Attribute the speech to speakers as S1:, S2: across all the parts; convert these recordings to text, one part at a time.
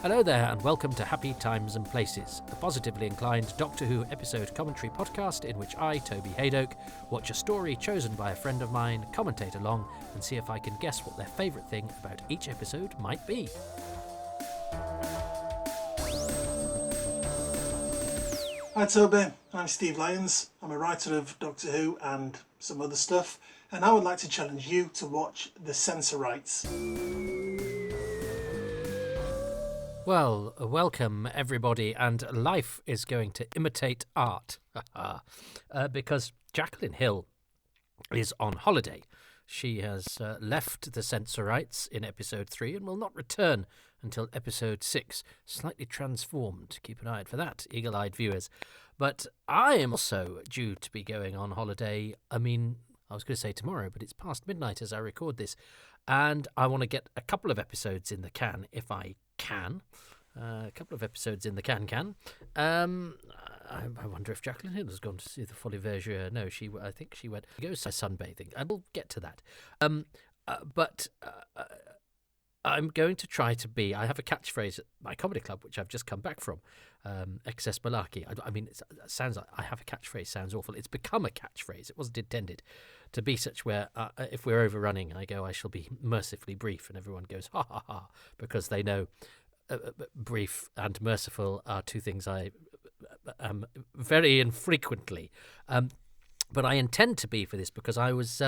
S1: Hello there and welcome to Happy Times and Places, a positively inclined Doctor Who episode commentary podcast in which I, Toby Haydoke, watch a story chosen by a friend of mine, commentate along and see if I can guess what their favourite thing about each episode might be.
S2: Hi Toby, I'm Steve Lyons. I'm a writer of Doctor Who and some other stuff, and I would like to challenge you to watch The Sensorites.
S1: Well, welcome everybody, and life is going to imitate art, because Jacqueline Hill is on holiday. She has left the Sensorites in episode 3 and will not return until episode 6, slightly transformed. Keep an eye out for that, eagle-eyed viewers. But I am also due to be going on holiday. I was going to say tomorrow, but it's past midnight as I record this. And I want to get a couple of episodes in the can, if I can. A couple of episodes in the can. I wonder if Jacqueline Hill has gone to see the Folie Vergère. No, I think she went to go sunbathing. I will get to that. But I'm going to try to be... I have a catchphrase at my comedy club, which I've just come back from, excess malarkey. It sounds like I have a catchphrase, sounds awful. It's become a catchphrase. It wasn't intended to be such where if we're overrunning, I go, I shall be mercifully brief, and everyone goes, ha, ha, ha, because they know brief and merciful are two things I am very infrequently. But I intend to be for this because I was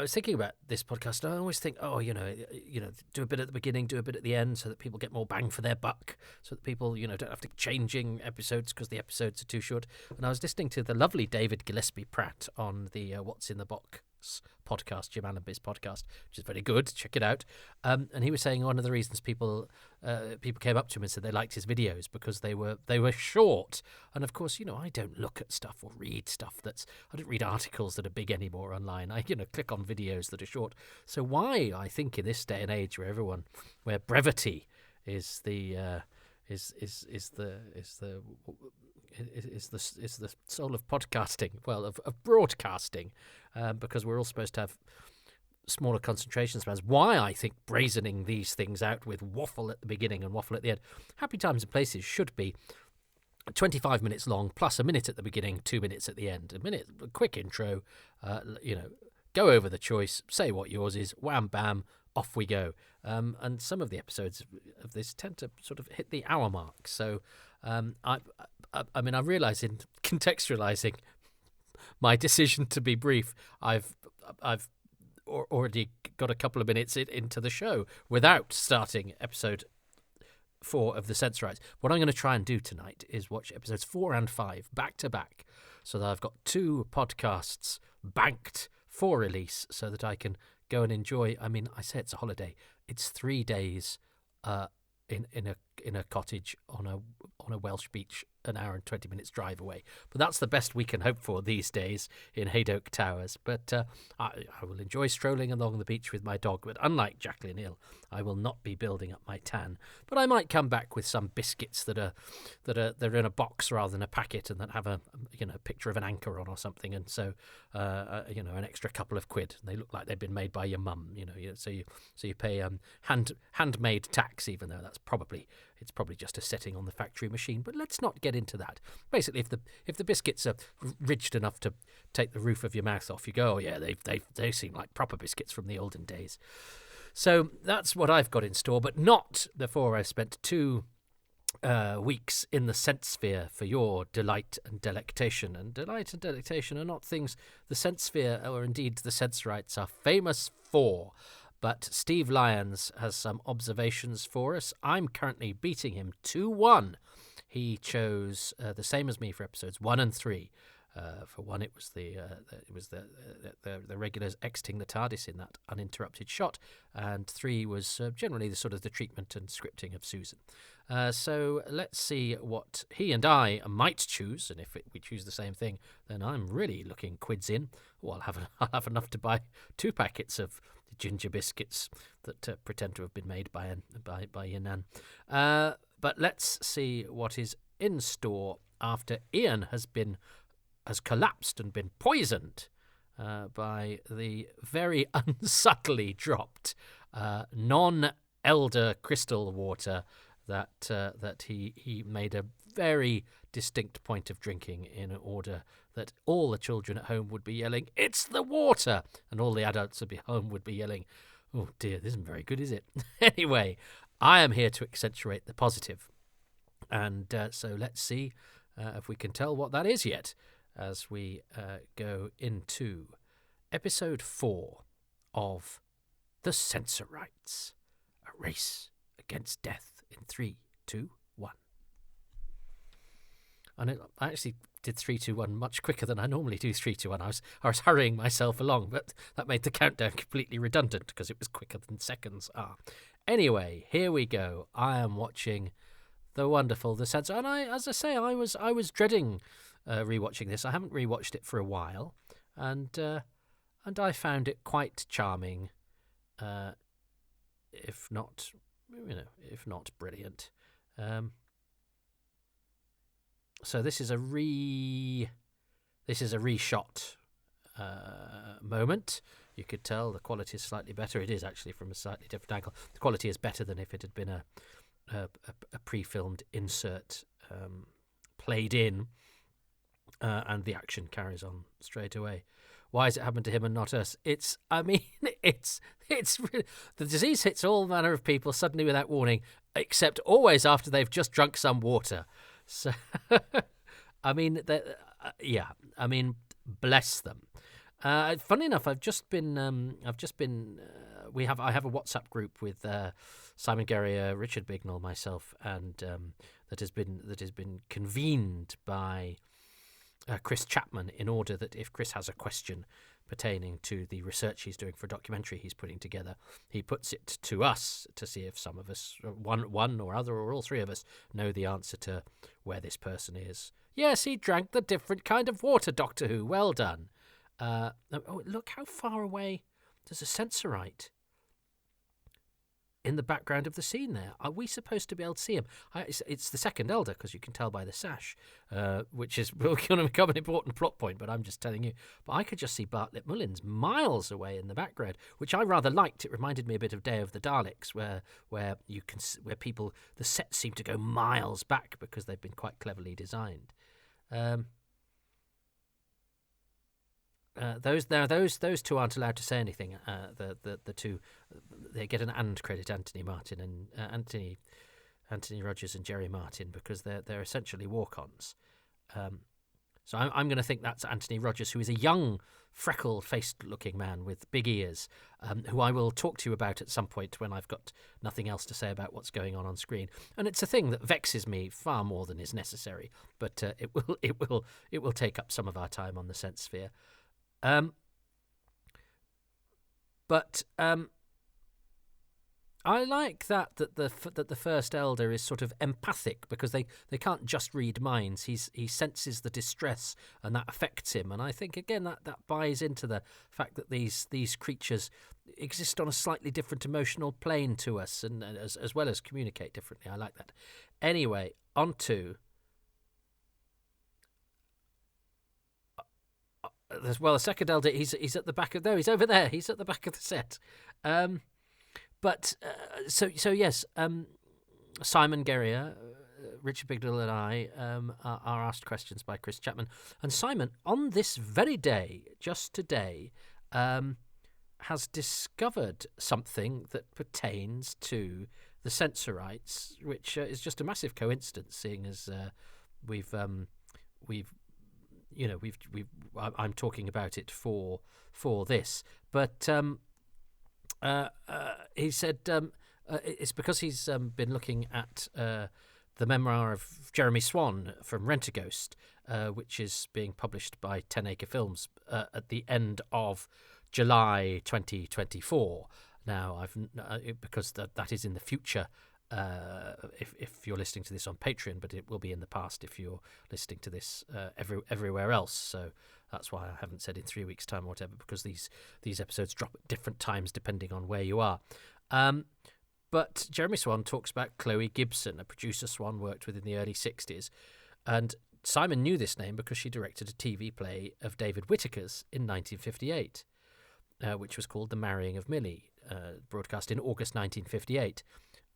S1: thinking about this podcast. And I always think, do a bit at the beginning, do a bit at the end, so that people get more bang for their buck, so that people, don't have to keep changing episodes because the episodes are too short. And I was listening to the lovely David Gillespie Pratt on the What's in the Box podcast, Jim Allenby's podcast, which is very good. Check it out. And he was saying one of the reasons people came up to him and said they liked his videos because they were short. And of course, I don't look at stuff or read stuff I don't read articles that are big anymore online. I click on videos that are short. So why, I think, in this day and age where brevity is the soul of podcasting, well, of broadcasting, because we're all supposed to have smaller concentration spans. Why I think brazening these things out with waffle at the beginning and waffle at the end. Happy Times and Places should be 25 minutes long, plus a minute at the beginning, 2 minutes at the end. A quick intro, go over the choice, say what yours is, wham, bam, off we go. And some of the episodes of this tend to sort of hit the hour mark. So I realise in contextualising my decision to be brief, I've already got a couple of minutes into the show without starting episode 4 of the Sensorites. What I'm going to try and do tonight is watch episodes 4 and 5 back to back, so that I've got 2 podcasts banked for release, so that I can go and enjoy. I say it's a holiday. It's 3 days in a cottage on a Welsh beach, an hour and 20 minutes drive away. But that's the best we can hope for these days in Haydoke Towers. But I will enjoy strolling along the beach with my dog. But unlike Jacqueline Hill, I will not be building up my tan. But I might come back with some biscuits that are in a box rather than a packet, and that have a picture of an anchor on or something. And so an extra couple of quid. They look like they've been made by your mum. So you pay handmade tax, even though it's probably just a setting on the factory machine. But let's not get into that. Basically, if the biscuits are ridged enough to take the roof of your mouth off, you go, oh yeah, they seem like proper biscuits from the olden days. So that's what I've got in store, but not before I've spent 2 weeks in the Sense-sphere for your delight and delectation. And delight and delectation are not things the Sense-sphere, or indeed the Sensorites, are famous for. But Steve Lyons has some observations for us. I'm currently beating him 2-1. He chose the same as me for episodes 1 and 3. For 1, it was the regulars exiting the TARDIS in that uninterrupted shot, and 3 was generally the treatment and scripting of Susan. So let's see what he and I might choose, and if we choose the same thing, then I'm really looking quids in. I'll have enough to buy 2 packets of ginger biscuits that pretend to have been made by your nan. But let's see what is in store after Ian has collapsed and been poisoned by the very unsubtly dropped elder crystal water that he made a very distinct point of drinking in order that all the children at home would be yelling, "It's the water!" and all the adults at home would be yelling, "Oh dear, this isn't very good, is it?" Anyway, I am here to accentuate the positive. And so let's see if we can tell what that is yet as we go into episode 4 of The Sensorites, a race against death in 3, 2, 1. And I actually did 3, 2, 1 much quicker than I normally do 3, 2, 1. I was hurrying myself along, but that made the countdown completely redundant because it was quicker than seconds are. Anyway, here we go. I am watching the wonderful The Sensor, and as I say, I was dreading rewatching this. I haven't rewatched it for a while, and I found it quite charming, if not brilliant. So this is a reshot moment. You could tell the quality is slightly better. It is actually from a slightly different angle. The quality is better than if it had been a pre-filmed insert played in, and the action carries on straight away. Why has it happened to him and not us? It's really, the disease hits all manner of people suddenly without warning, except always after they've just drunk some water. So, I mean, bless them. Funny enough, I have a WhatsApp group with Simon Guerrier, Richard Bignell, myself, and that has been convened by Chris Chapman in order that if Chris has a question pertaining to the research he's doing for a documentary he's putting together, he puts it to us to see if some of us, one or other or all three of us, know the answer to where this person is. Yes, he drank the different kind of water, Doctor Who. Well done. Look how far away there's a Sensorite in the background of the scene there. Are we supposed to be able to see him? It's the second elder, because you can tell by the sash, which is going to become an important plot point, but I'm just telling you. But I could just see Bartlett Mullins miles away in the background, which I rather liked. It reminded me a bit of Day of the Daleks, where people, the sets seem to go miles back because they've been quite cleverly designed. Those two aren't allowed to say anything. The two, they get an "and" credit, Anthony Martin and Anthony Rogers and Jerry Martin, because they're essentially walk-ons. So I'm going to think that's Anthony Rogers, who is a young, freckle-faced-looking man with big ears, who I will talk to you about at some point when I've got nothing else to say about what's going on screen. And it's a thing that vexes me far more than is necessary, but it will take up some of our time on the Sense Sphere. But I like that the first elder is sort of empathic, because they can't just read minds. He senses the distress, and that affects him. And I think again that buys into the fact that these creatures exist on a slightly different emotional plane to us, and as well as communicate differently. I like that. Anyway, on to. Well, the second elder, he's at the back of... No, he's over there. He's at the back of the set. So yes, Simon Guerrier, Richard Bignell and I are asked questions by Chris Chapman. And Simon, on this very day, just today, has discovered something that pertains to the Sensorites, which is just a massive coincidence, seeing as I'm talking about it for this, but he said it's because he's been looking at the memoir of Jeremy Swan from Rent-A-Ghost, which is being published by 10 Acre Films at the end of July 2024. Now, because that is in the future. If you're listening to this on Patreon, but it will be in the past if you're listening to this everywhere else. So that's why I haven't said in 3 weeks' time or whatever, because these episodes drop at different times depending on where you are. But Jeremy Swan talks about Chloe Gibson, a producer Swan worked with in the early 60s. And Simon knew this name because she directed a TV play of David Whittaker's in 1958. Which was called The Marrying of Millie. broadcast in August 1958.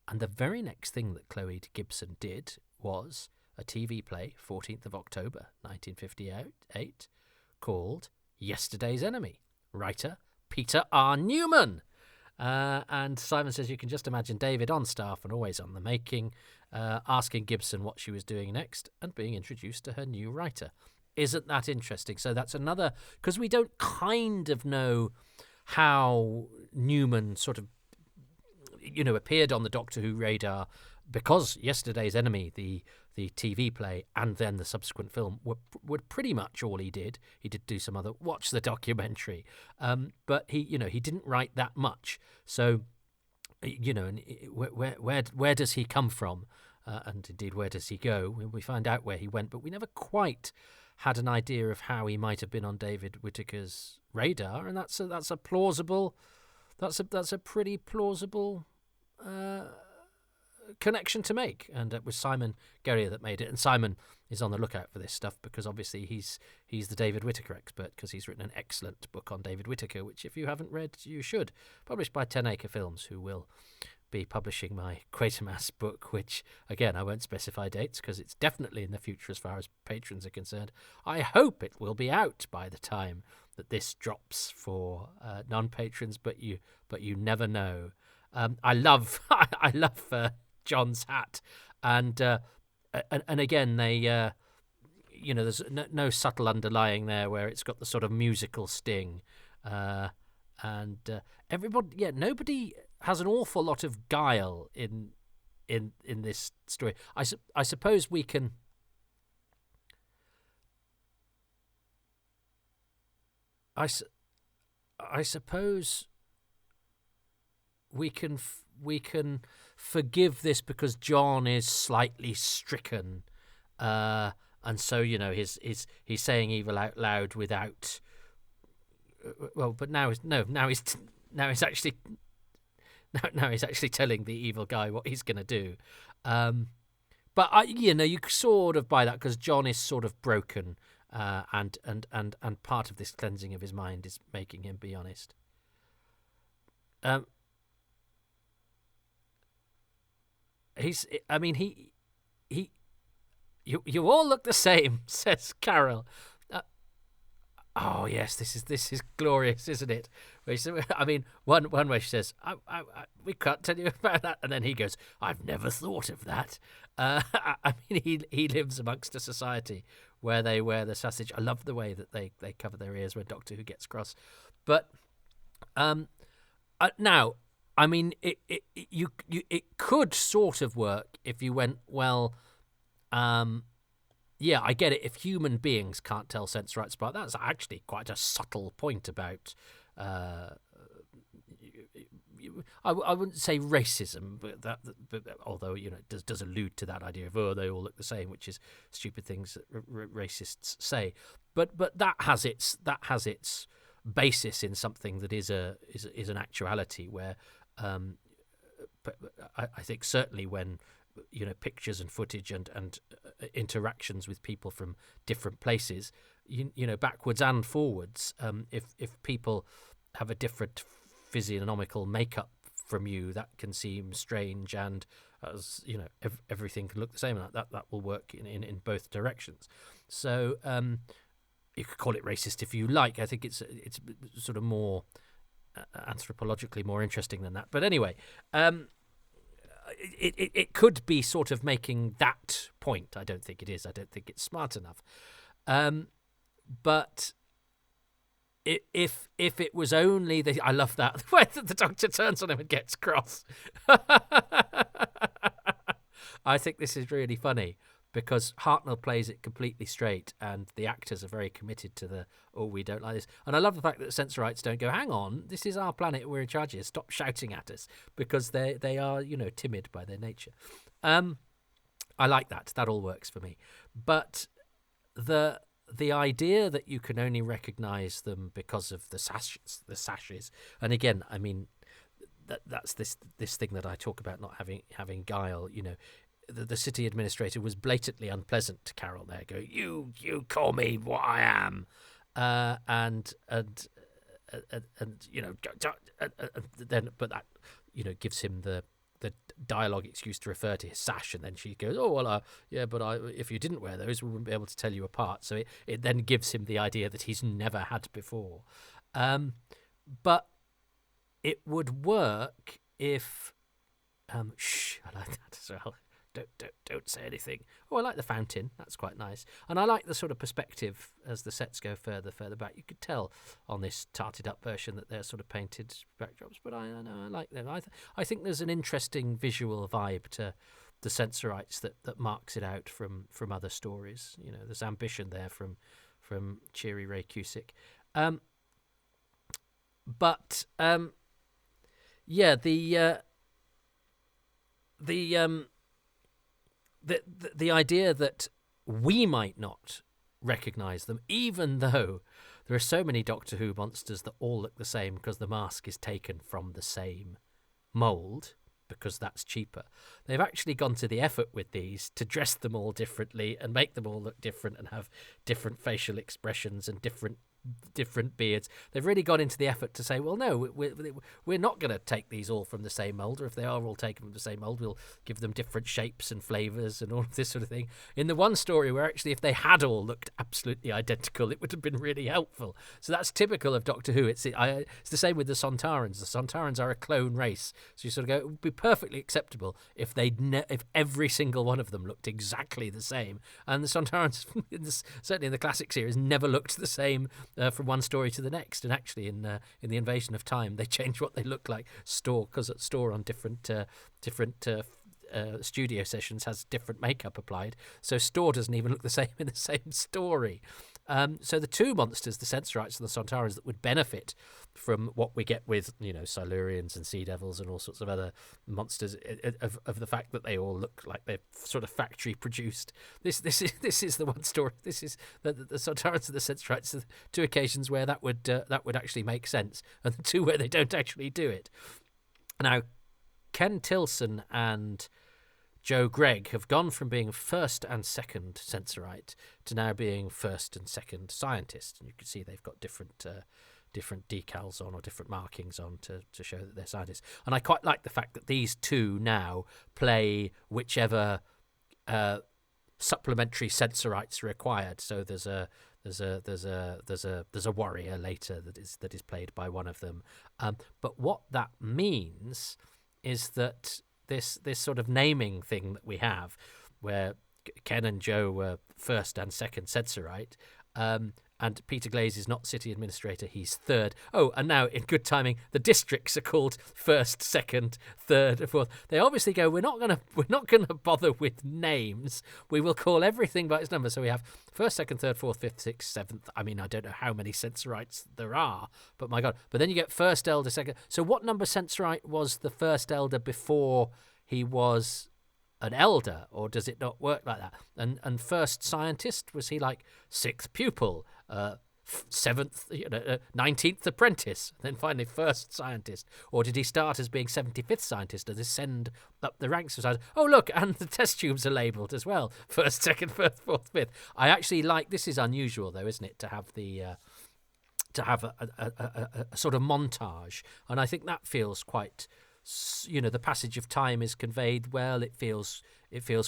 S1: And the very next thing that Chloe Gibson did was a TV play, 14th of October 1958, called Yesterday's Enemy. Writer Peter R. Newman. And Simon says you can just imagine David on staff and always on the making, asking Gibson what she was doing next and being introduced to her new writer. Isn't that interesting? So that's another, because we don't kind of know how Newman sort of, appeared on the Doctor Who radar, because Yesterday's Enemy, the TV play, and then the subsequent film were pretty much all he did. He did do some other, watch the documentary, but he didn't write that much. So, and where does he come from, and indeed where does he go? We find out where he went, but we never quite had an idea of how he might have been on David Whittaker's radar, and that's a pretty plausible connection to make, and it was Simon Guerrier that made it. And Simon is on the lookout for this stuff because obviously he's the David Whittaker expert, because he's written an excellent book on David Whittaker, which if you haven't read, you should. Published by 10 Acre Films, who will be publishing my Quatermass book, which again I won't specify dates because it's definitely in the future as far as patrons are concerned. I hope it will be out by the time that this drops for non-patrons, but you never know. I love John's hat, and again they there's no subtle underlying there where it's got the sort of musical sting, and everybody, nobody has an awful lot of guile in this story. I suppose we can. I suppose we can forgive this because John is slightly stricken, and so he's saying evil out loud without. But now he's actually telling the evil guy what he's going to do. But you sort of buy that because John is sort of broken, and part of this cleansing of his mind is making him be honest. You all look the same, says Carol. Oh yes, this is glorious, isn't it? One way she says, "We can't tell you about that," and then he goes, "I've never thought of that." He lives amongst a society where they wear the sausage. I love the way that they cover their ears when Doctor Who gets cross. But now, it could sort of work if you went, well, yeah, I get it. If human beings can't tell Sensorites apart, that's actually quite a subtle point about. I wouldn't say racism, but although it does allude to that idea of they all look the same, which is stupid things that racists say. But that has its basis in something that is an actuality where. But I think certainly when pictures and footage and interactions with people from different places, backwards and forwards, if people have a different physiognomical makeup from you, that can seem strange, and as everything can look the same, and that will work in both directions. So you could call it racist if you like. I think it's sort of more anthropologically more interesting than that. But anyway, it could be sort of making that point. I don't think it is. I don't think it's smart enough. But if it was only I love that where the Doctor turns on him and gets cross. I think this is really funny because Hartnell plays it completely straight, and the actors are very committed to we don't like this. And I love the fact that Sensorites don't go, hang on, this is our planet, we're in charge here, stop shouting at us, because they are, timid by their nature. I like that. That all works for me. But the idea that you can only recognise them because of the sashes, and again, that's this thing that I talk about not having guile, The city administrator was blatantly unpleasant to Carol there, going, you call me what I am, and and then but that gives him the dialogue excuse to refer to his sash, and then she goes, "Oh well, yeah, but if you didn't wear those, we wouldn't be able to tell you apart." So it then gives him the idea that he's never had before, but it would work if I like that as well. Don't say anything. Oh, I like the fountain. That's quite nice. And I like the sort of perspective as the sets go further back. You could tell on this tarted up version that they're sort of painted backdrops, but I like them. I think there's an interesting visual vibe to the Sensorites that marks it out from other stories. There's ambition there from Cheery Ray Cusick. The idea that we might not recognise them, even though there are so many Doctor Who monsters that all look the same because the mask is taken from the same mould, because that's cheaper. They've actually gone to the effort with these to dress them all differently and make them all look different and have different facial expressions and different beards. They've really gone into the effort to say, well, no, we're not going to take these all from the same mould, or if they are all taken from the same mould, we'll give them different shapes and flavours and all of this sort of thing. In the one story where actually if they had all looked absolutely identical, it would have been really helpful. So that's typical of Doctor Who. It's the same with the Sontarans. The Sontarans are a clone race. So you sort of go, it would be perfectly acceptable if if every single one of them looked exactly the same. And the Sontarans, certainly in the classic series, never looked the same from one story to the next. And actually in the Invasion of Time, they changed what they look like. Because Store on different studio sessions has different makeup applied, so Store doesn't even look the same in the same story. So the two monsters, the Sensorites and the Sontarans, that would benefit from what we get with Silurians and Sea Devils and all sorts of other monsters, of the fact that they all look like they're sort of factory produced. This is the one story. This is the Sontarans and the Sensorites, the two occasions where that would actually make sense, and the two where they don't actually do it. Now, Ken Tilson and Joe Gregg have gone from being first and second Sensorite to now being first and second scientist. And you can see they've got different decals on, or different markings on, to show that they're scientists. And I quite like the fact that these two now play whichever supplementary Sensorites required. So there's a warrior later that is played by one of them. But what that means is that this sort of naming thing that we have, where Ken and Joe were first and second Sensorite, and Peter Glaze is not city administrator, he's third. Oh, and now in good timing, the districts are called first, second, third, and fourth. They obviously go, we're not gonna bother with names. We will call everything by its number. So we have first, second, third, fourth, fifth, sixth, seventh. I mean, I don't know how many Sensorites there are, but my God. But then you get first elder, second. So what number Sensorite was the first elder before he was an elder, or does it not work like that? And first scientist, was he like sixth pupil, seventh, 19th apprentice, then finally first scientist? Or did he start as being 75th scientist and ascend up the ranks of scientists? Oh, look, and the test tubes are labelled as well. First, second, third, fourth, fifth. I actually like, this is unusual though, isn't it, to have the a sort of montage, and I think that feels quite, the passage of time is conveyed well. It feels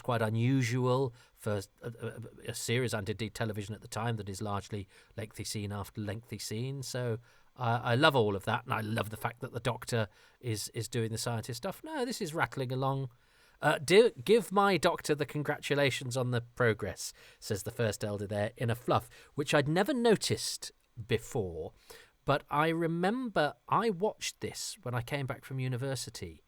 S1: quite unusual for a series, and indeed television at the time, that is largely lengthy scene after lengthy scene. So I love all of that, and I love the fact that the Doctor is doing the scientist stuff. No, this is rattling along. Give my Doctor the congratulations on the progress, says the first elder there in a fluff, which I'd never noticed before. But I remember I watched this when I came back from university,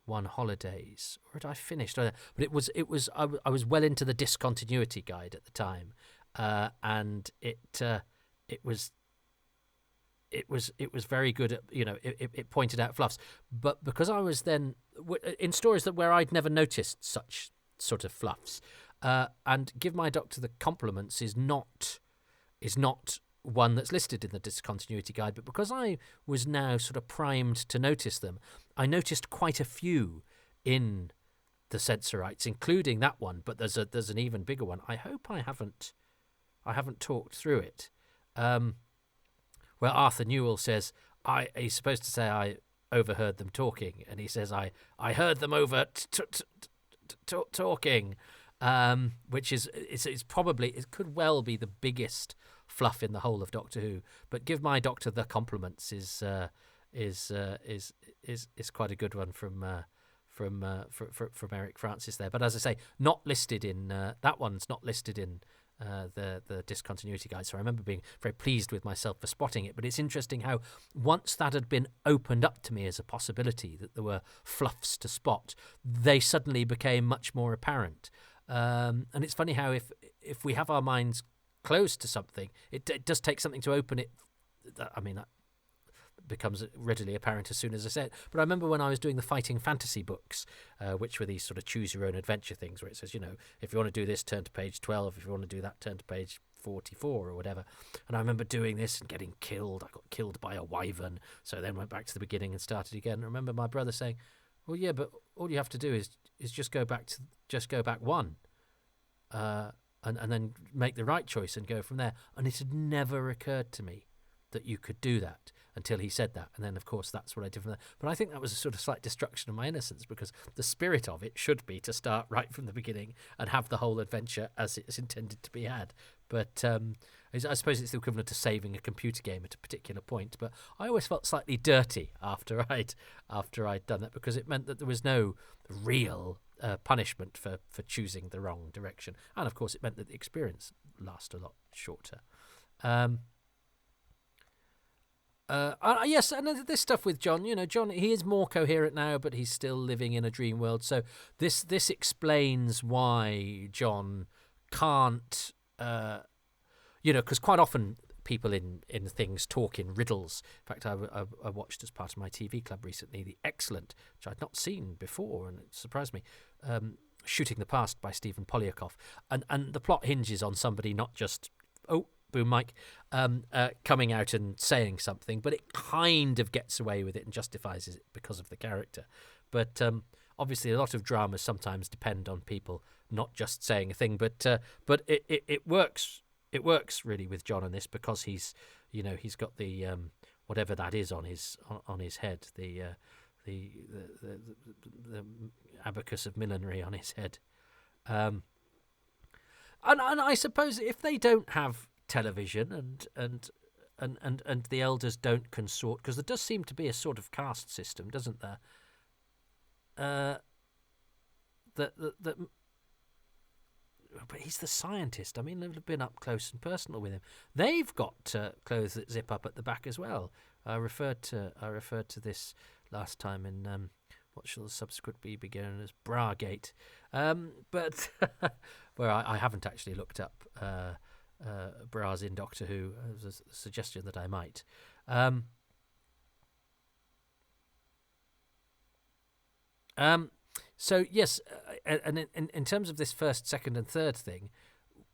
S1: one holidays, or had I finished? But I was well into the discontinuity guide at the time, and it was very good at, it pointed out fluffs. But because I was then in stories where I'd never noticed such sort of fluffs, and Give My Doctor the Compliments is not one that's listed in the discontinuity guide, but because I was now sort of primed to notice them, I noticed quite a few in the Sensorites, including that one. But there's an even bigger one. I hope I haven't talked through it. where Arthur Newell says, he's supposed to say, I overheard them talking, and he says, I heard them over talking, which is it's probably, it could well be the biggest fluff in the whole of Doctor Who. But give my Doctor the compliments is quite a good one from Eric Francis there. But as I say, not listed in that one's not listed in the discontinuity guide. So I remember being very pleased with myself for spotting it. But it's interesting how once that had been opened up to me as a possibility that there were fluffs to spot, they suddenly became much more apparent. And it's funny how if we have our minds closed to something, it does take something to open it. I mean, that becomes readily apparent as soon as I say it. But I remember when I was doing the fighting fantasy books, which were these sort of choose your own adventure things, where it says, if you want to do this, turn to page 12. If you want to do that, turn to page 44 or whatever. And I remember doing this and getting killed. I got killed by a wyvern, so then went back to the beginning and started again. I remember my brother saying, well, yeah, but all you have to do is just go back one, and then make the right choice and go from there. And it had never occurred to me that you could do that until he said that. And then, of course, that's what I did from there. But I think that was a sort of slight destruction of my innocence, because the spirit of it should be to start right from the beginning and have the whole adventure as it's intended to be had. But I suppose it's the equivalent to saving a computer game at a particular point. But I always felt slightly dirty after I'd done that, because it meant that there was no real punishment for choosing the wrong direction. And, of course, it meant that the experience lasted a lot shorter. Yes, and this stuff with John, John, he is more coherent now, but he's still living in a dream world. So this explains why John can't, because quite often people in things talk in riddles. In fact, I watched as part of my TV club recently the excellent, which I'd not seen before, and it surprised me, Shooting the Past by Stephen Polyakov. And the plot hinges on somebody not just, boom mic, coming out and saying something, but it kind of gets away with it and justifies it because of the character. But obviously a lot of dramas sometimes depend on people not just saying a thing, but it works. It works really with John on this, because he's got the whatever that is on his head, the abacus of millinery on his head, and I suppose if they don't have television and the elders don't consort, because there does seem to be a sort of caste system, doesn't there? But he's the scientist. I mean, they've been up close and personal with him. They've got clothes that zip up at the back as well. I referred to this last time in what shall subsequently be known as Bragate, but where I haven't actually looked up bras in Doctor Who. There's a suggestion that I might. So yes, and in terms of this first, second, and third thing,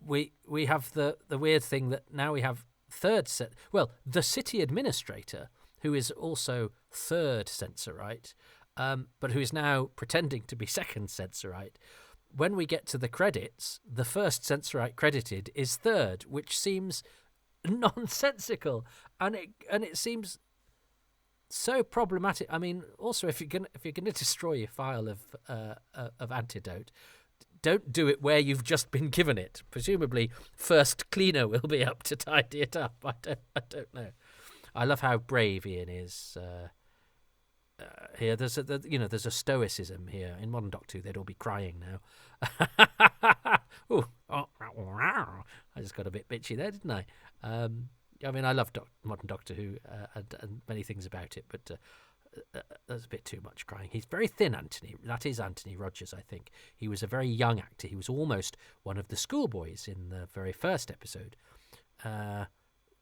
S1: we have the weird thing that now we have third set. Well, the city administrator, who is also third Sensorite, but who is now pretending to be second Sensorite. When we get to the credits, the first Sensorite credited is third, which seems nonsensical, and it seems so problematic. I mean, also if you're gonna destroy your file of antidote, don't do it where you've just been given it. Presumably, first cleaner will be up to tidy it up. I don't know. I love how brave Ian is. Here, there's a stoicism here. In modern Doctor Who, they'd all be crying now. I just got a bit bitchy there, didn't I? I mean, I love modern Doctor Who and many things about it, but there's a bit too much crying. He's very thin, Anthony. That is Anthony Rogers, I think. He was a very young actor. He was almost one of the schoolboys in the very first episode,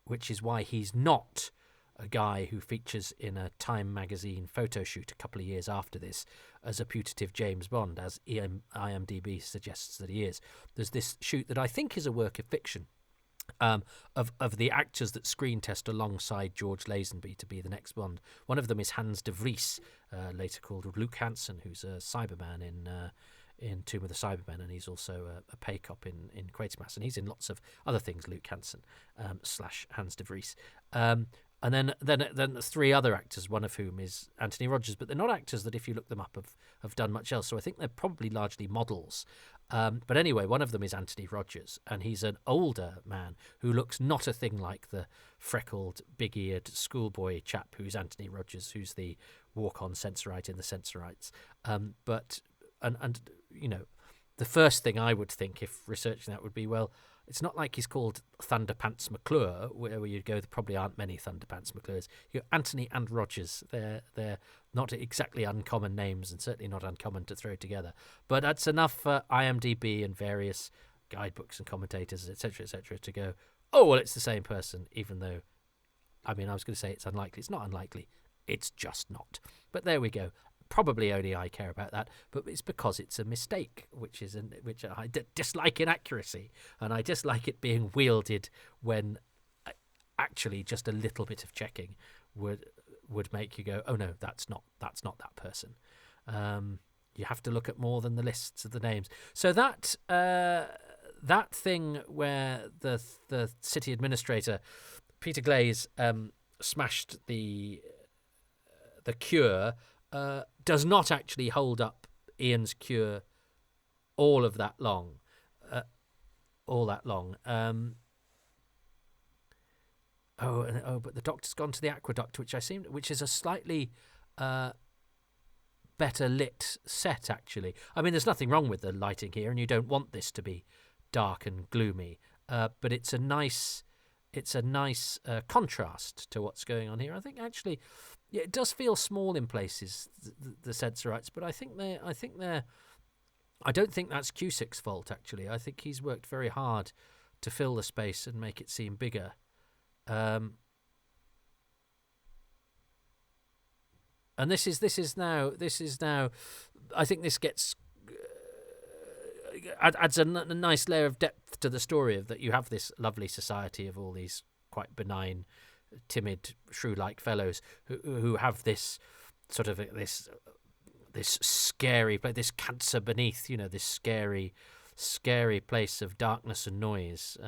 S1: which is why he's not a guy who features in a Time magazine photo shoot a couple of years after this as a putative James Bond, as IMDb suggests that he is. There's this shoot that I think is a work of fiction, of the actors that screen test alongside George Lazenby to be the next Bond. One of them is Hans de Vries, later called Luke Hansen, who's a Cyberman in Tomb of the Cybermen, and he's also a pay cop in Quatermass, and he's in lots of other things, Luke Hansen / Hans de Vries. And then there's three other actors, one of whom is Anthony Rogers, but they're not actors that, if you look them up, have done much else. So I think they're probably largely models. But anyway, one of them is Anthony Rogers, and he's an older man who looks not a thing like the freckled, big-eared schoolboy chap who's Anthony Rogers, who's the walk-on Sensorite in the Sensorites. But you know, the first thing I would think if researching that would be, well, it's not like he's called Thunderpants McClure, where you'd go, there probably aren't many Thunderpants McClures. You're Anthony and Rogers. They're not exactly uncommon names, and certainly not uncommon to throw together. But that's enough for IMDb and various guidebooks and commentators, etc., to go, oh, well, it's the same person, even though, I mean, I was going to say it's unlikely. It's not unlikely. It's just not. But there we go. Probably only I care about that, but it's because it's a mistake, which I dislike inaccuracy, and I dislike it being wielded when actually just a little bit of checking would make you go, oh no, that's not that person. You have to look at more than the lists of the names. So that thing where the city administrator Peter Glaze smashed the cure. Does not actually hold up Ian's cure all that long. But the doctor's gone to the aqueduct, which is a slightly better lit set, actually. I mean, there's nothing wrong with the lighting here, and you don't want this to be dark and gloomy. But it's a nice contrast to what's going on here. I think actually. Yeah, it does feel small in places, the Sensorites, but I don't think that's Cusick's fault, actually. I think he's worked very hard to fill the space and make it seem bigger. And this is now. I think this gets adds a nice layer of depth to the story of that. You have this lovely society of all these quite benign, timid, shrew-like fellows who have this sort of this scary place, this cancer beneath, this scary place of darkness and noise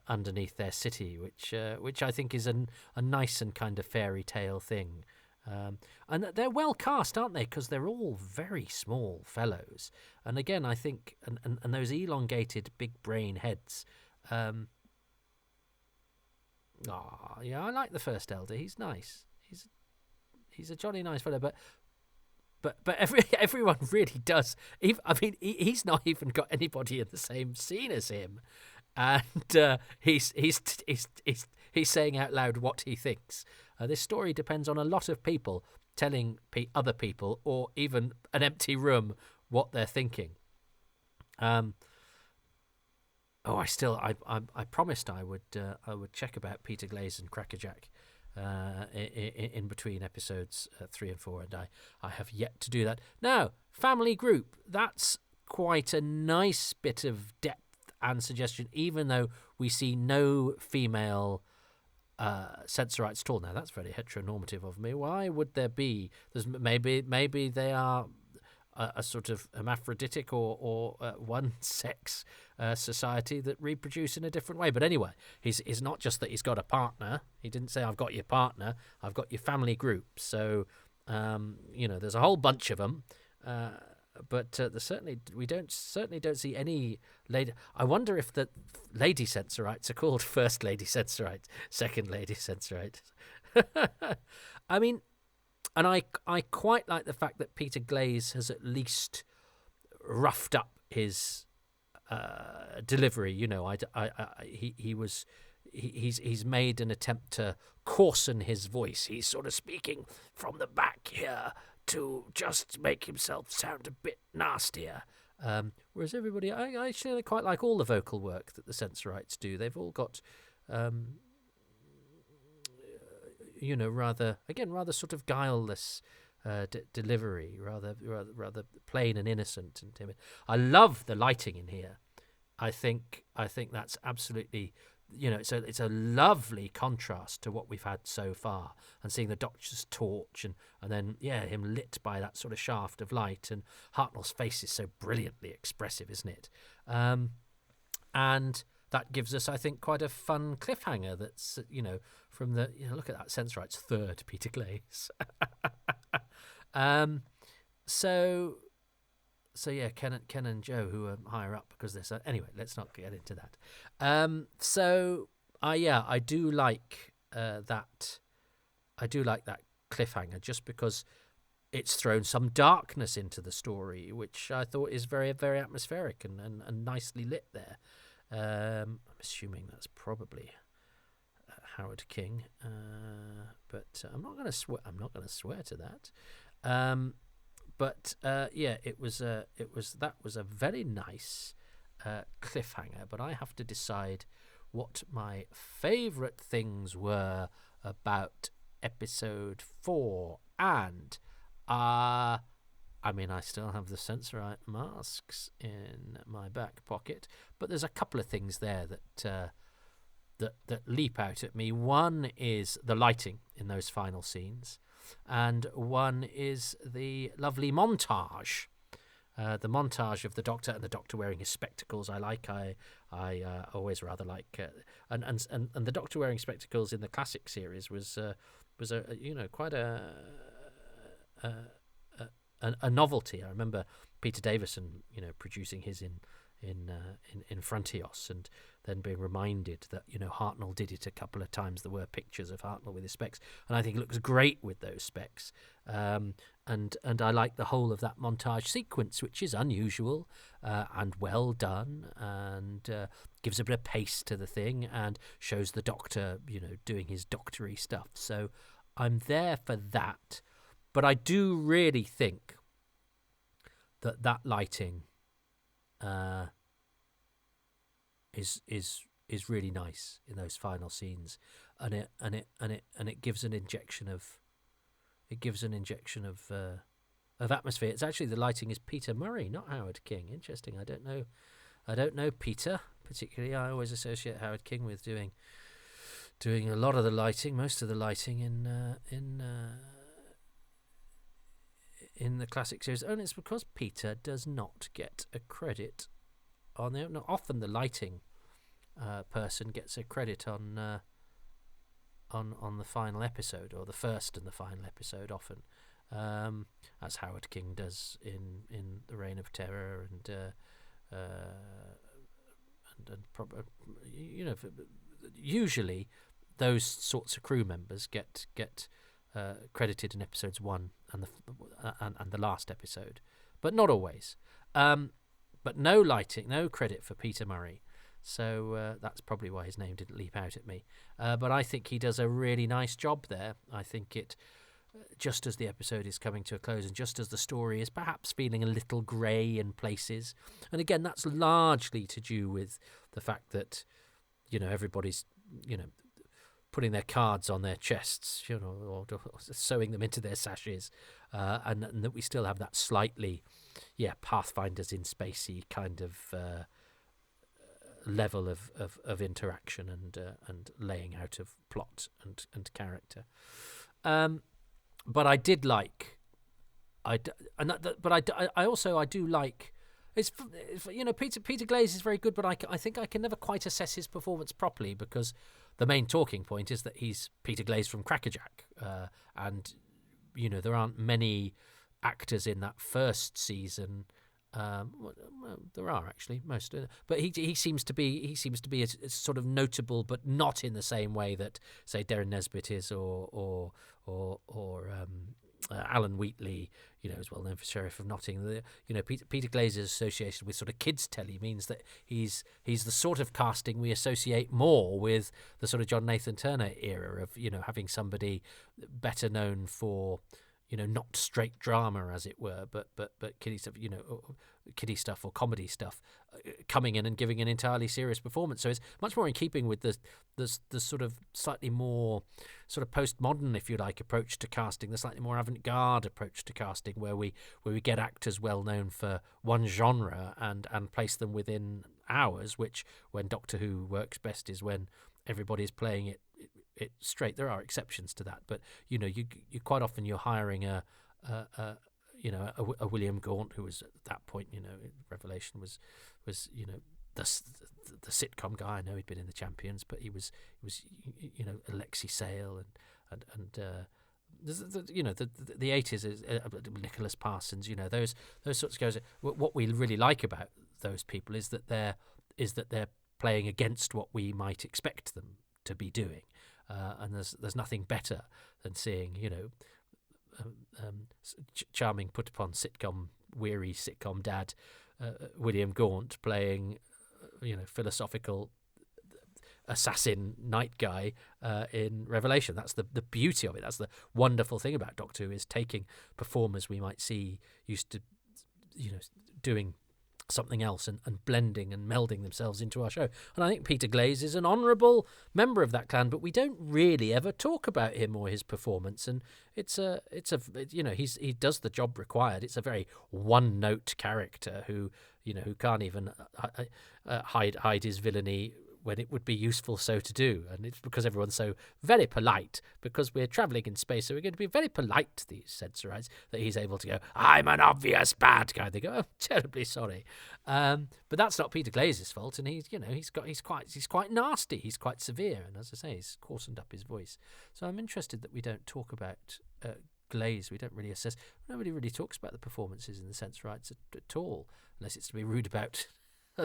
S1: underneath their city, which I think is a nice and kind of fairy tale thing. And they're well cast, aren't they? Because they're all very small fellows. And again, I think, and those elongated big brain heads. Yeah, I like the first elder. He's nice. He's a jolly nice fellow, but everyone really does. He's not even got anybody in the same scene as him, and he's saying out loud what he thinks. This story depends on a lot of people telling other people, or even an empty room, what they're thinking. I promised I would check about Peter Glaze and Crackerjack in between episodes 3 and 4, and I have yet to do that. Now, family group, that's quite a nice bit of depth and suggestion, even though we see no female Sensorites at all. Now, that's very heteronormative of me. Why would there be? There's maybe they are a sort of hermaphroditic or one-sex society that reproduce in a different way. But anyway, he's not just that he's got a partner. He didn't say, I've got your partner, I've got your family group. So, there's a whole bunch of them. But we don't see any lady. I wonder if the lady Sensorites are called First Lady Sensorite, Second Lady Sensorite. I mean, and I quite like the fact that Peter Glaze has at least roughed up his delivery. He's made an attempt to coarsen his voice. He's sort of speaking from the back here to just make himself sound a bit nastier. Whereas everybody, I actually quite like all the vocal work that the Sensorites do. They've all got, rather sort of guileless delivery, rather plain and innocent and timid. I love the lighting in here. I think that's absolutely. It's a lovely contrast to what we've had so far, and seeing the Doctor's torch and then him lit by that sort of shaft of light, and Hartnell's face is so brilliantly expressive, isn't it? And that gives us, I think, quite a fun cliffhanger. That's from the look at that Sensorites third Peter Glaze. So yeah, Ken and Joe, who are higher up because they're anyway. Let's not get into that. I do like that. I do like that cliffhanger just because it's thrown some darkness into the story, which I thought is very, very atmospheric and nicely lit there. I'm assuming that's probably Howard King, but I'm not going to swear. I'm not going to swear to that. But it was a very nice cliffhanger. But I have to decide what my favourite things were about episode 4, and I still have the Sensorite masks in my back pocket, but there's a couple of things there that leap out at me. One is the lighting in those final scenes, and one is the lovely montage. The montage of the Doctor and the Doctor wearing his spectacles. I always rather like, and the Doctor wearing spectacles in the classic series was quite a novelty. I remember Peter Davison, producing his in Frontios, and then being reminded that Hartnell did it a couple of times. There were pictures of Hartnell with his specs, and I think it looks great with those specs. And I like the whole of that montage sequence, which is unusual and well done, and gives a bit of pace to the thing, and shows the Doctor, doing his doctory stuff. So I'm there for that, but I do really think that lighting is really nice in those final scenes, and it gives an injection of atmosphere. It's actually, the lighting is Peter Murray, not Howard King. Interesting. I don't know Peter particularly. I always associate Howard King with doing a lot of the lighting, most of the lighting in the classic series, and it's because Peter does not get a credit on there. Not often the lighting person gets a credit on the final episode, or the first and the final episode, often, as Howard King does in The Reign of Terror, usually those sorts of crew members get credited in episodes 1 and the last episode, but not always. But no lighting, no credit for Peter Murray. So that's probably why his name didn't leap out at me. But I think he does a really nice job there. I think it, just as the episode is coming to a close, and just as the story is perhaps feeling a little grey in places, and again, that's largely to do with the fact that, everybody's, putting their cards on their chests, or sewing them into their sashes, and that we still have that slightly, Pathfinders in spacey kind of level of interaction and laying out of plot and character. But I did like, I do like. It's Peter Glaze is very good, but I think I can never quite assess his performance properly, because the main talking point is that he's Peter Glaze from Crackerjack, and there aren't many actors in that first season. Well, there are actually most, but he seems to be a sort of notable, but not in the same way that, say, Darren Nesbitt is, or Alan Wheatley, is well known for Sheriff of Notting. Peter Glaze's association with sort of kids telly means that he's the sort of casting we associate more with the sort of John Nathan Turner era of having somebody better known for not straight drama, as it were, but kiddie stuff, kiddie stuff or comedy stuff, coming in and giving an entirely serious performance. So it's much more in keeping with the sort of slightly more sort of postmodern, if you like, approach to casting, the slightly more avant-garde approach to casting, where we get actors well known for one genre and place them within ours, which, when Doctor Who works best, is when everybody's playing it straight. There are exceptions to that, but you quite often you're hiring a William Gaunt, who was at that point, Revelation was the sitcom guy. I know he'd been in The Champions, but he was Alexi Sale and the 80s is Nicholas Parsons. Those sorts of guys. What we really like about those people is that they're playing against what we might expect them to be doing, and there's nothing better than seeing charming put upon weary sitcom dad William Gaunt playing philosophical assassin night guy in Revelation. That's the beauty of it. That's the wonderful thing about Doctor Who, is taking performers we might see used to doing something else and blending and melding themselves into our show. And I think Peter Glaze is an honourable member of that clan, but we don't really ever talk about him or his performance. And he does the job required. It's a very one-note character who can't even hide his villainy when it would be useful so to do. And it's because everyone's so very polite, because we're travelling in space, so we're going to be very polite to these Sensorites, that he's able to go, I'm an obvious bad guy. They go, oh, terribly sorry. But that's not Peter Glaze's fault, and he's quite nasty, he's quite severe, and as I say, he's coarsened up his voice. So I'm interested that we don't talk about Glaze. We don't really assess. Nobody really talks about the performances in the Sensorites at all, unless it's to be rude about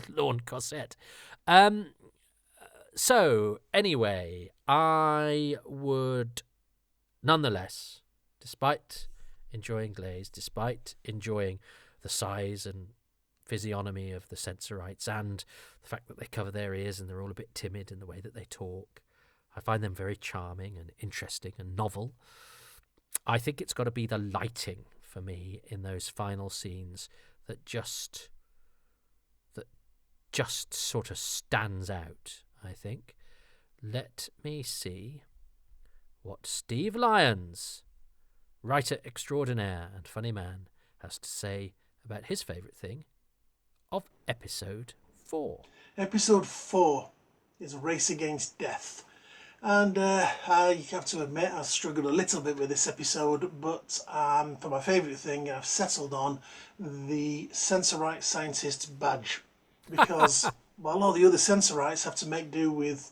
S1: Lorne Cosette. So, anyway, I would nonetheless, despite enjoying Glaze, despite enjoying the size and physiognomy of the Sensorites and the fact that they cover their ears and they're all a bit timid in the way that they talk, I find them very charming and interesting and novel. I think it's got to be the lighting for me in those final scenes that just sort of stands out, I think. Let me see what Steve Lyons, writer extraordinaire and funny man, has to say about his favourite thing of episode 4.
S2: Episode 4 is A Race Against Death. And I have to admit, I struggled a little bit with this episode, but for my favourite thing, I've settled on the Sensorite Scientist's badge. Because while all the other Sensorites have to make do with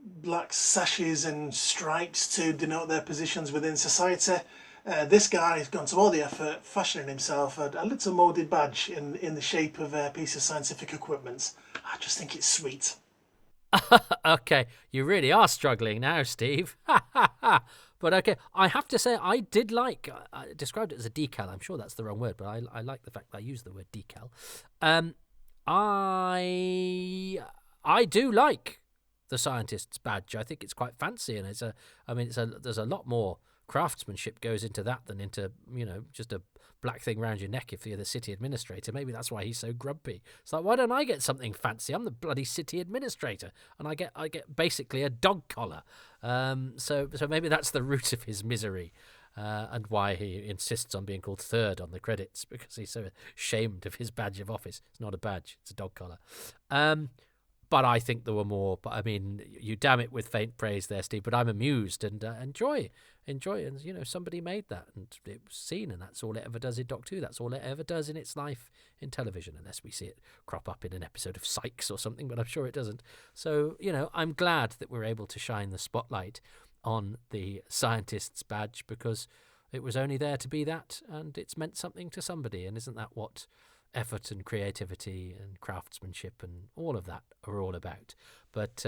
S2: black sashes and stripes to denote their positions within society, this guy has gone to all the effort fashioning himself a little moulded badge in the shape of a piece of scientific equipment. I just think it's sweet.
S1: Okay, you really are struggling now, Steve. But okay, I have to say, I did like, I described it as a decal. I'm sure that's the wrong word, but I like the fact that I used the word decal. I do like the scientist's badge. I think it's quite fancy, and there's a lot more craftsmanship goes into that than into just a black thing round your neck if you're the city administrator. Maybe that's why he's so grumpy. It's like, why don't I get something fancy? I'm the bloody city administrator, and I get basically a dog collar. So maybe that's the root of his misery. And why he insists on being called third on the credits, because he's so ashamed of his badge of office. It's not a badge, it's a dog collar. But I think there were more. But I mean, you damn it with faint praise there, Steve. But I'm amused and enjoy. And somebody made that, and it was seen, and that's all it ever does in Doctor Who. That's all it ever does in its life in television, unless we see it crop up in an episode of Sykes or something. But I'm sure it doesn't. So I'm glad that we're able to shine the spotlight on the scientist's badge, because it was only there to be that, and it's meant something to somebody. And isn't that what effort and creativity and craftsmanship and all of that are all about? But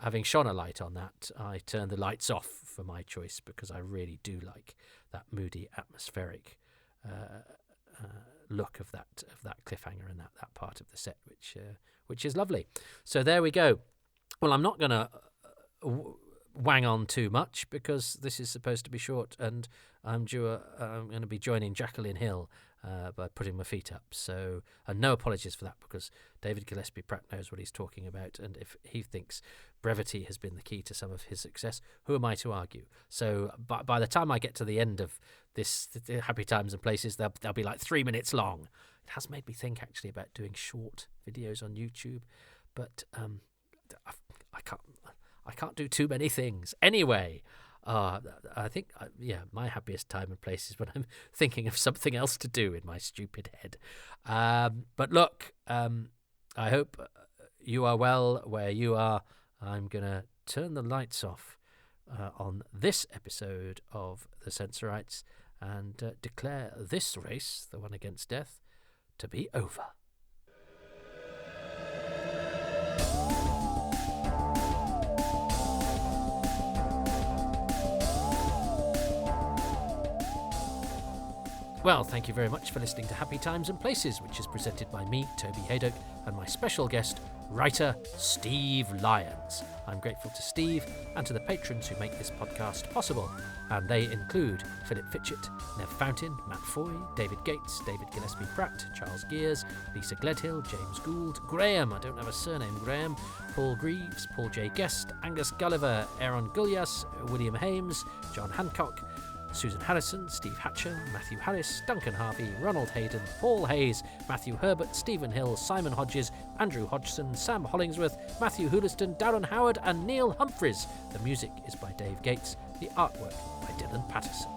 S1: having shone a light on that, I turned the lights off for my choice, because I really do like that moody, atmospheric look of that cliffhanger and that part of the set, which is lovely. So there we go. Well, I'm not going to wang on too much, because this is supposed to be short, and I'm going to be joining Jacqueline Hill by putting my feet up. So, and no apologies for that, because David Gillespie Pratt knows what he's talking about, and if he thinks brevity has been the key to some of his success, who am I to argue? So by the time I get to the end of this Happy Times and Places, they'll be like 3 minutes long. It has made me think actually about doing short videos on YouTube, but I can't do too many things. Anyway, I think, my happiest time and place is when I'm thinking of something else to do in my stupid head. But look, I hope you are well where you are. I'm going to turn the lights off on this episode of The Sensorites and declare this race, the one against death, to be over. Well, thank you very much for listening to Happy Times and Places, which is presented by me, Toby Haydock, and my special guest, writer Steve Lyons. I'm grateful to Steve and to the patrons who make this podcast possible, and they include Philip Fitchett, Nev Fountain, Matt Foy, David Gates, David Gillespie Pratt, Charles Gears, Lisa Gledhill, James Gould, Graham, I don't have a surname, Graham, Paul Greaves, Paul J. Guest, Angus Gulliver, Aaron Gullias, William Hames, John Hancock, Susan Harrison, Steve Hatcher, Matthew Harris, Duncan Harvey, Ronald Hayden, Paul Hayes, Matthew Herbert, Stephen Hill, Simon Hodges, Andrew Hodgson, Sam Hollingsworth, Matthew Hooliston, Darren Howard and Neil Humphreys. The music is by Dave Gates, the artwork by Dylan Patterson.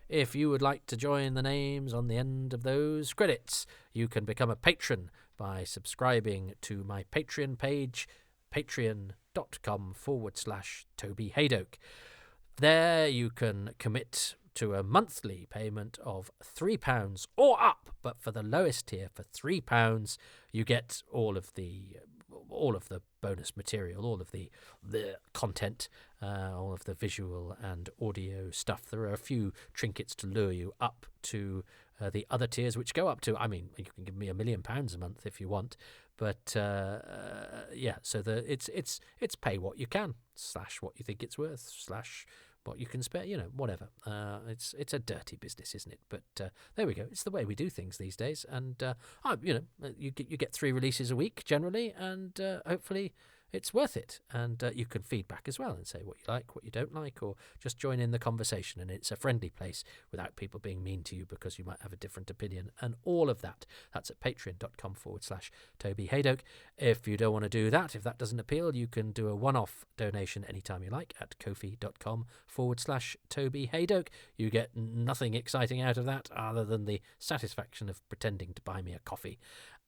S1: If you would like to join the names on the end of those credits, you can become a patron by subscribing to my Patreon page, patreon.com/Toby Haydock. There you can commit to a monthly payment of £3 or up, but for the lowest tier, for £3, you get all of the bonus material, all of the content, all of the visual and audio stuff. There are a few trinkets to lure you up to the other tiers, which go up to, I mean, you can give me £1 million a month if you want, but yeah, so it's pay what you can, / what you think it's worth, / what you can spare, whatever. It's a dirty business, isn't it? But there we go. It's the way we do things these days. And you get 3 releases a week generally, and hopefully it's worth it. And you can feedback as well and say what you like, what you don't like, or just join in the conversation. And it's a friendly place without people being mean to you because you might have a different opinion, and all of that. That's at patreon.com/Toby Haydock. If you don't want to do that, if that doesn't appeal, you can do a one-off donation anytime you like at kofi.com/Toby Haydock. You get nothing exciting out of that other than the satisfaction of pretending to buy me a coffee.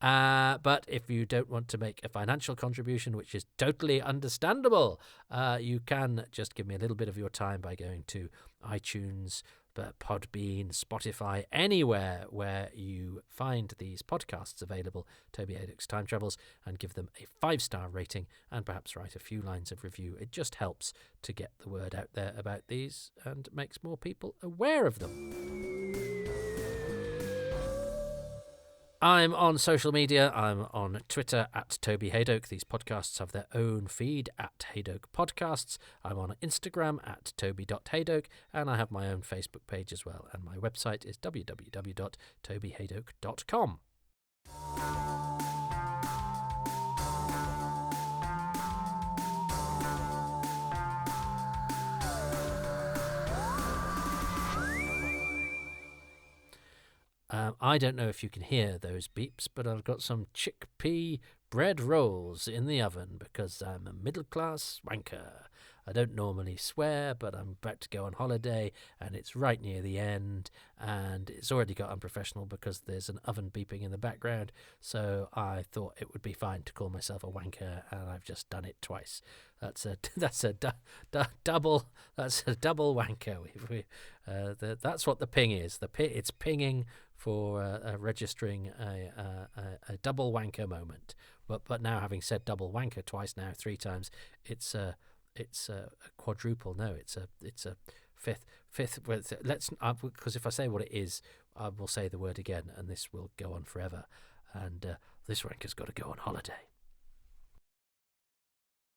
S1: But if you don't want to make a financial contribution, which is totally understandable, you can just give me a little bit of your time by going to iTunes, Podbean, Spotify, anywhere where you find these podcasts available, Toby Haydock's Time Travels, and give them a 5-star rating and perhaps write a few lines of review. It just helps to get the word out there about these and makes more people aware of them. I'm on social media. I'm on Twitter at Toby Haydock. These podcasts have their own feed at Haydock Podcasts. I'm on Instagram at toby.haydock, and I have my own Facebook page as well. And my website is www.tobyhaydock.com. I don't know if you can hear those beeps, but I've got some chickpea bread rolls in the oven because I'm a middle-class wanker. I don't normally swear, but I'm about to go on holiday, and it's right near the end, and it's already got unprofessional because there's an oven beeping in the background, so I thought it would be fine to call myself a wanker, and I've just done it twice. That's a double wanker. That's what the ping is. It's pinging for registering a double wanker moment. But now, having said double wanker twice now, 3 times, it's a quadruple. No, it's a fifth. Let's because if I say what it is, I will say the word again, and this will go on forever. And this wanker's got to go on holiday.